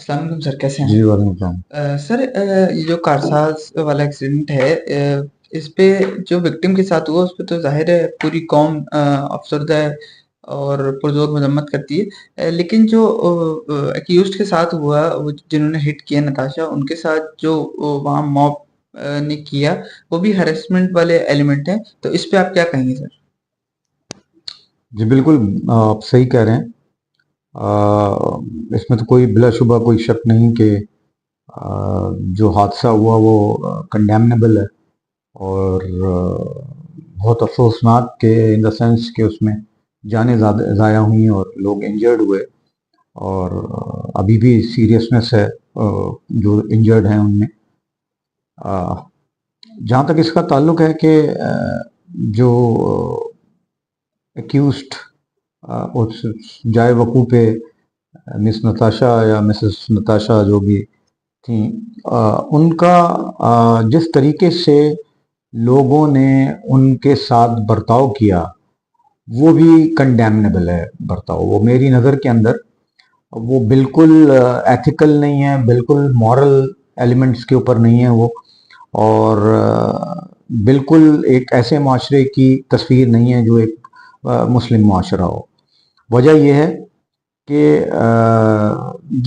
अस्सलाम वालेकुम सर, कैसे हैं? जी, वालेकुम सलाम। सर, ये जो कारसाज वाला एक्सीडेंट है, इस पे जो विक्टिम के साथ हुआ उस पे तो ज़ाहिर है पूरी कौम अफ़सरदा है और पुरज़ोर मज़म्मत करती है। लेकिन जो एक्यूज़्ड के साथ हुआ, वो जिन्होंने हिट किया नताशा, उनके साथ जो वहाँ मॉब ने किया, वो भी हैरेसमेंट वाले एलिमेंट हैं। तो इस पे आप क्या कहेंगे सर? जी, बिल्कुल आप सही कह रहे हैं। इसमें तो कोई बिलाशुबा कोई शक नहीं कि जो हादसा हुआ वो कंडेमनेबल है और बहुत अफसोसनाक के इन द सेंस कि उसमें जानें ज़ाया हुई और लोग इंजर्ड हुए और अभी भी सीरियसनेस है जो इंजर्ड हैं उनमें। जहाँ तक इसका ताल्लुक है कि जो एक्यूज्ड उस जाए वकूफ़ पे मिस नताशा या मिसेस नताशा जो भी थी, उनका जिस तरीके से लोगों ने उनके साथ बर्ताव किया वो भी कंडेमनेबल है बर्ताव। वो मेरी नज़र के अंदर वो बिल्कुल एथिकल नहीं है, बिल्कुल मॉरल एलिमेंट्स के ऊपर नहीं है वो, और बिल्कुल एक ऐसे माशरे की तस्वीर नहीं है जो एक मुस्लिम माशरा हो। वजह यह है कि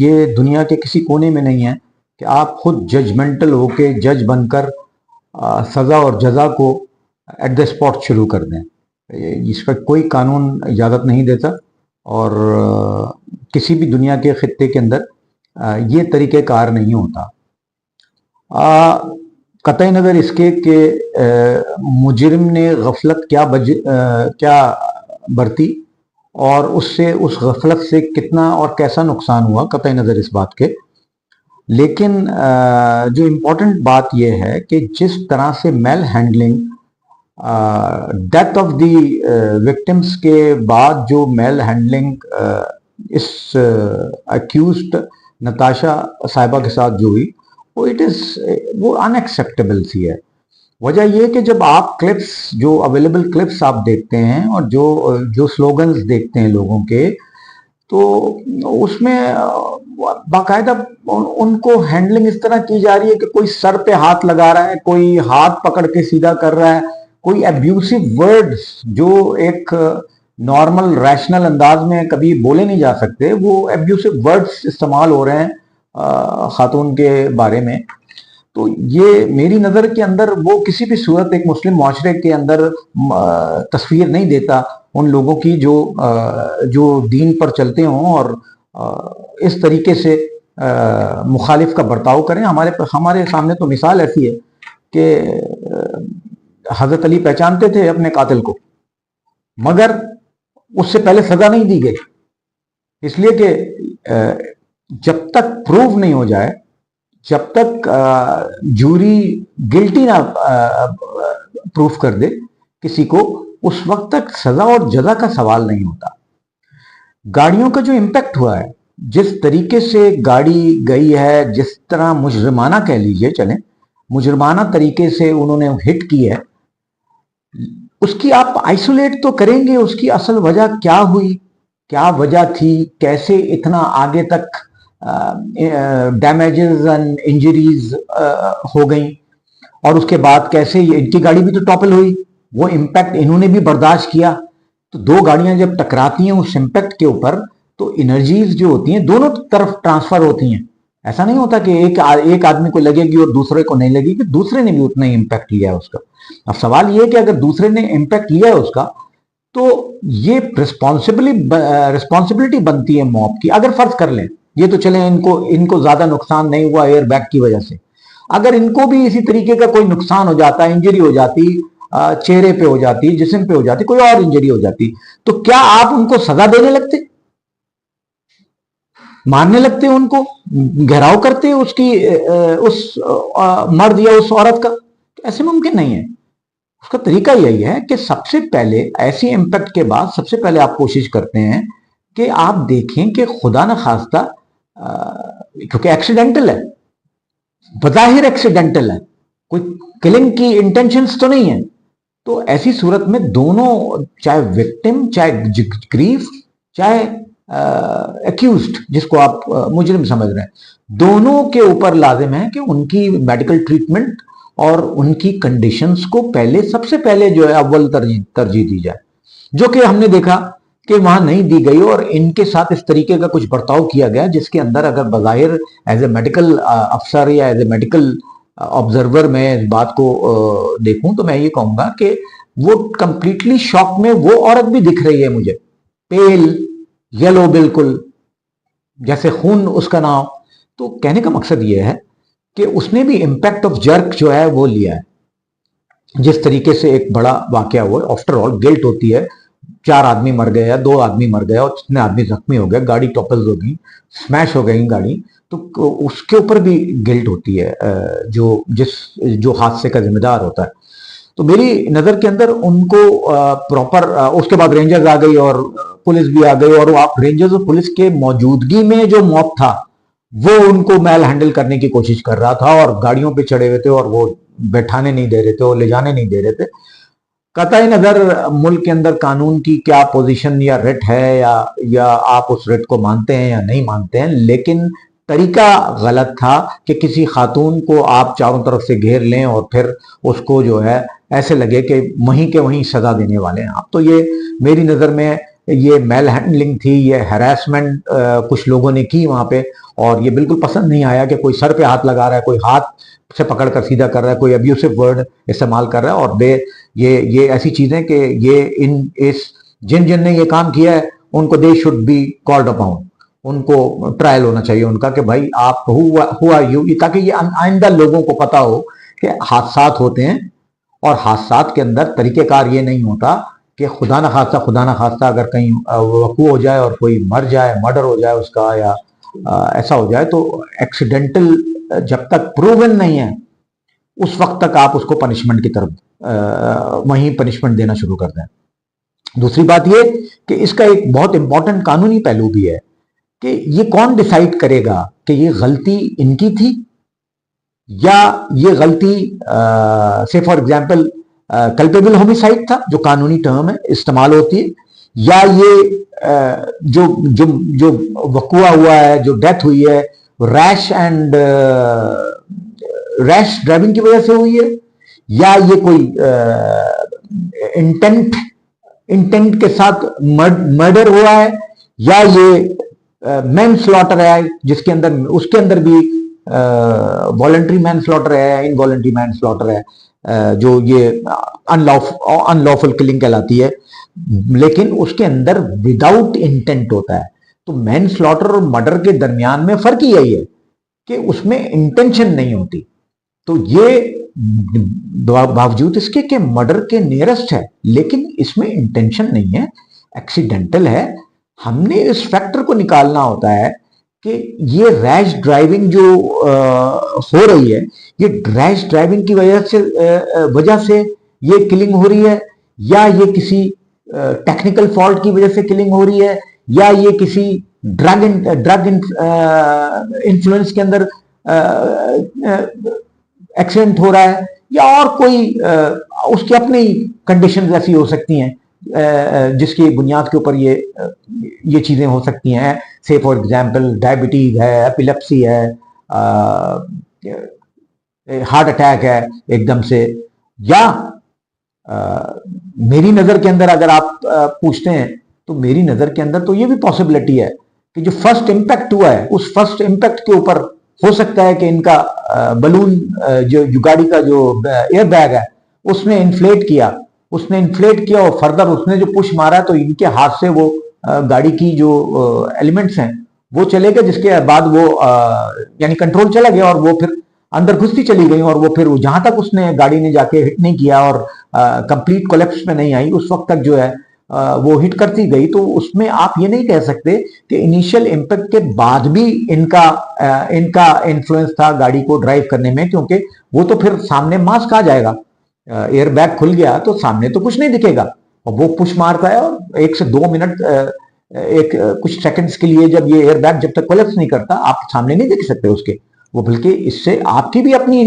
ये दुनिया के किसी कोने में नहीं है कि आप खुद जजमेंटल होके जज बनकर सज़ा और जजा को एट द स्पॉट शुरू कर दें। इसका कोई कानून इजाज़त नहीं देता और किसी भी दुनिया के खित्ते के अंदर ये तरीक़ेकार नहीं होता। कतई नज़र इसके कि मुजरिम ने गफलत क्या बरती और उससे उस गफलत से कितना और कैसा नुकसान हुआ, कतई नज़र इस बात के। लेकिन जो इम्पोर्टेंट बात यह है कि जिस तरह से mishandling death of the victims के बाद जो मेल हैंडलिंग इस अक्यूज्ड नताशा साहिबा के साथ जो हुई, वो अनएक्सेप्टेबल सी है। वजह यह कि जब आप क्लिप्स जो अवेलेबल क्लिप्स आप देखते हैं और जो जो स्लोगन्स देखते हैं लोगों के, तो उसमें बाकायदा उनको हैंडलिंग इस तरह की जा रही है कि कोई सर पे हाथ लगा रहा है, कोई हाथ पकड़ के सीधा कर रहा है, कोई एब्यूसिव वर्ड्स जो एक नॉर्मल रैशनल अंदाज में कभी बोले नहीं जा सकते, वो एब्यूसिव वर्ड्स इस्तेमाल हो रहे हैं खातून के बारे में। तो ये मेरी नज़र के अंदर वो किसी भी सूरत एक मुस्लिम माशरे के अंदर तस्वीर नहीं देता उन लोगों की जो दीन पर चलते हों और इस तरीके से मुखालिफ का बर्ताव करें। हमारे सामने तो मिसाल ऐसी है कि हजरत अली पहचानते थे अपने कातिल को, मगर उससे पहले सजा नहीं दी गई, इसलिए कि जब तक प्रूव नहीं हो जाए, जब तक जूरी गिल्टी ना प्रूफ कर दे किसी को, उस वक्त तक सजा और जजा का सवाल नहीं होता। गाड़ियों का जो इम्पैक्ट हुआ है, जिस तरीके से गाड़ी गई है, जिस तरह मुजरिमाना कह लीजिए, चले मुजरिमाना तरीके से उन्होंने हिट की है, उसकी आप आइसोलेट तो करेंगे, उसकी असल वजह क्या हुई, क्या वजह थी, कैसे इतना आगे तक डैमेजेस एंड इंजरीज हो गई, और उसके बाद कैसे इनकी गाड़ी भी तो टॉपल हुई, वो इम्पैक्ट इन्होंने भी बर्दाश्त किया। तो दो गाड़ियां जब टकराती हैं उस इम्पैक्ट के ऊपर, तो एनर्जीज जो होती हैं दोनों तरफ ट्रांसफर होती हैं। ऐसा नहीं होता कि एक आदमी को लगेगी और दूसरे को नहीं लगेगी, दूसरे ने भी उतना ही इम्पैक्ट लिया है उसका। अब सवाल ये है कि अगर दूसरे ने इम्पैक्ट लिया है उसका, तो ये रिस्पॉन्सिबिलिटी बनती है मॉब की। अगर फर्ज कर लें ये तो चले इनको ज्यादा नुकसान नहीं हुआ एयर बैग की वजह से, अगर इनको भी इसी तरीके का कोई नुकसान हो जाता, इंजरी हो जाती, चेहरे पे हो जाती, जिस्म पे हो जाती, कोई और इंजरी हो जाती, तो क्या आप उनको सजा देने लगते, मारने लगते, उनको घेराव करते उसकी उस मर्द या उस औरत का? ऐसे मुमकिन नहीं है। उसका तरीका यही है कि सबसे पहले ऐसी इम्पैक्ट के बाद सबसे पहले आप कोशिश करते हैं कि आप देखें कि खुदा न खास्ता, क्योंकि एक्सीडेंटल है, बज़ाहिर एक्सीडेंटल है, कोई किलिंग की इंटेंशंस तो नहीं है, तो ऐसी सूरत में दोनों, चाहे विक्टिम, चाहे ग्रीफ, चाहे एक्यूज्ड, जिसको आप मुजरिम समझ रहे हैं, दोनों के ऊपर लाजिम है कि उनकी मेडिकल ट्रीटमेंट और उनकी कंडीशंस को पहले, सबसे पहले जो है अव्वल तरजीह दी जाए, जो कि हमने देखा कि वहां नहीं दी गई और इनके साथ इस तरीके का कुछ बर्ताव किया गया जिसके अंदर अगर बज़ाहिर एज ए मेडिकल अफसर या एज ए मेडिकल ऑब्जर्वर मैं इस बात को देखूं तो मैं ये कहूंगा कि वो कंप्लीटली शॉक में वो औरत भी दिख रही है मुझे, पेल येलो बिल्कुल, जैसे खून उसका ना हो। तो कहने का मकसद ये है कि उसने भी इम्पैक्ट ऑफ जर्क जो है वो लिया है। जिस तरीके से एक बड़ा वाकया हुआ, आफ्टर ऑल गिल्ट होती है, 4 आदमी मर गए या 2 आदमी मर गए और जितने आदमी जख्मी हो गए, गाड़ी टॉपल्स हो गई, स्मैश हो गई गाड़ी, तो उसके ऊपर भी गिल्ट होती है जो हादसे का जिम्मेदार होता है। तो मेरी नजर के अंदर उनको प्रॉपर, उसके बाद रेंजर्स आ गई और पुलिस भी आ गई और आप रेंजर्स और पुलिस के मौजूदगी में जो मॉब था वो उनको मैल हैंडल करने की कोशिश कर रहा था और गाड़ियों पे चढ़े हुए थे और वो बैठाने नहीं दे रहे थे और ले जाने नहीं दे रहे थे। कतई नजर मुल्क के अंदर कानून की क्या पोजीशन या रिट है या आप उस रिट को मानते हैं या नहीं मानते हैं, लेकिन तरीका गलत था कि किसी खातून को आप चारों तरफ से घेर लें और फिर उसको जो है ऐसे लगे कि वहीं के वहीं सजा देने वाले हैं आप। तो ये मेरी नज़र में ये मेल हैंडलिंग थी, ये हैरेसमेंट कुछ लोगों ने की वहां पे और ये बिल्कुल पसंद नहीं आया कि कोई सर पे हाथ लगा रहा है, कोई हाथ से पकड़ कर सीधा कर रहा है, कोई अब्यूसिव वर्ड इस्तेमाल कर रहा है और ये ऐसी चीजें कि ये जिन जिन ने ये काम किया है उनको they should be called upon, उनको ट्रायल होना चाहिए उनका कि भाई आप हुआ यू, ताकि ये आइंदा लोगों को पता हो कि हादसात होते हैं और हादसात के अंदर तरीकेकार ये नहीं होता कि खुदा न खास्ता अगर कहीं वकू हो जाए और कोई मर जाए, मर्डर हो जाए उसका या ऐसा हो जाए तो एक्सीडेंटल जब तक प्रूवन नहीं है उस वक्त तक आप उसको पनिशमेंट की तरफ वहीं पनिशमेंट देना शुरू कर दें। दूसरी बात ये कि इसका एक बहुत इंपॉर्टेंट कानूनी पहलू भी है कि ये कौन डिसाइड करेगा कि ये गलती इनकी थी या ये गलती से फॉर एग्जांपल कल्पेबल होमिसाइड था जो कानूनी टर्म है इस्तेमाल होती है, या ये जो जो जो वकुआ हुआ है, जो डेथ हुई है रैश ड्राइविंग की वजह से हुई है, या ये कोई इंटेंट के साथ मर्डर हुआ है, या ये मैन स्लॉटर है जिसके अंदर उसके अंदर भी वॉलंटरी मैन स्लॉटर है, इनवॉलंटरी मैन स्लॉटर है, जो ये अनलॉफुल किलिंग कहलाती है, लेकिन उसके अंदर विदाउट इंटेंट होता है। तो मैन स्लॉटर और मर्डर के दरमियान में फर्क ही यही है कि उसमें इंटेंशन नहीं होती। तो ये बावजूद इसके कि मर्डर के नियरेस्ट है लेकिन इसमें इंटेंशन नहीं है, एक्सीडेंटल है। हमने इस फैक्टर को निकालना होता है कि ये रैश ड्राइविंग जो हो रही है, ये रैश ड्राइविंग की वजह से ये किलिंग हो रही है, या ये किसी टेक्निकल फॉल्ट की वजह से किलिंग हो रही है, या ये किसी ड्रग इन्फ्लुएंस के अंदर एक्सीडेंट हो रहा है, या और कोई उसकी अपनी कंडीशन ऐसी हो सकती हैं जिसकी बुनियाद के ऊपर ये चीजें हो सकती हैं। से फॉर एग्जांपल डायबिटीज है, एपिलेप्सी है, हार्ट अटैक है एकदम से, या मेरी नजर के अंदर अगर आप पूछते हैं तो मेरी नजर के अंदर तो ये भी पॉसिबिलिटी है कि जो फर्स्ट इंपैक्ट हुआ है उस फर्स्ट इंपैक्ट के ऊपर हो सकता है कि इनका बलून जो गाड़ी का जो एयर बैग है उसने इन्फ्लेट किया और फर्दर उसने जो पुश मारा तो इनके हाथ से वो गाड़ी की जो एलिमेंट्स हैं वो चले गए, जिसके बाद वो यानी कंट्रोल चला गया और वो फिर अंदर घुसती चली गई और वो फिर जहां तक उसने गाड़ी ने जाके हिट नहीं किया और कंप्लीट कोलैप्स में नहीं आई उस वक्त तक जो है वो हिट करती गई। तो उसमें आप ये नहीं कह सकते कि इनिशियल इम्पैक्ट के बाद भी इनका इन्फ्लुएंस था गाड़ी को ड्राइव करने में, क्योंकि वो तो फिर सामने मास्क आ जाएगा, एयर बैग खुल गया तो सामने तो कुछ नहीं दिखेगा और वो पुश मारता है और 1 से 2 मिनट कुछ सेकंड्स के लिए जब ये एयर बैग जब तक कोलैप्स नहीं करता आप सामने नहीं देख सकते उसके, वो बल्कि इससे आपकी भी अपनी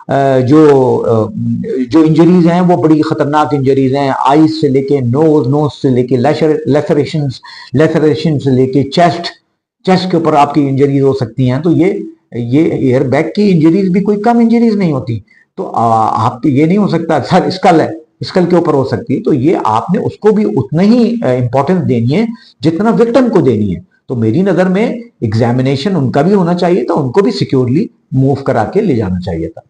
जो इंजरीज हैं वो बड़ी खतरनाक इंजरीज हैं, आईज से लेके नोज, नोज से लेके लेसरेशन से लेके चेस्ट के ऊपर आपकी इंजरीज हो सकती हैं। तो ये एयर बैग की इंजरीज भी कोई कम इंजरीज नहीं होती। तो आप ये नहीं हो सकता सर स्कल है, स्कल के ऊपर हो सकती है, तो ये आपने उसको भी उतना ही इंपॉर्टेंस देनी है जितना विक्टिम को देनी है। तो मेरी नजर में एग्जामिनेशन उनका भी होना चाहिए था, उनको भी सिक्योरली मूव करा के ले जाना चाहिए था।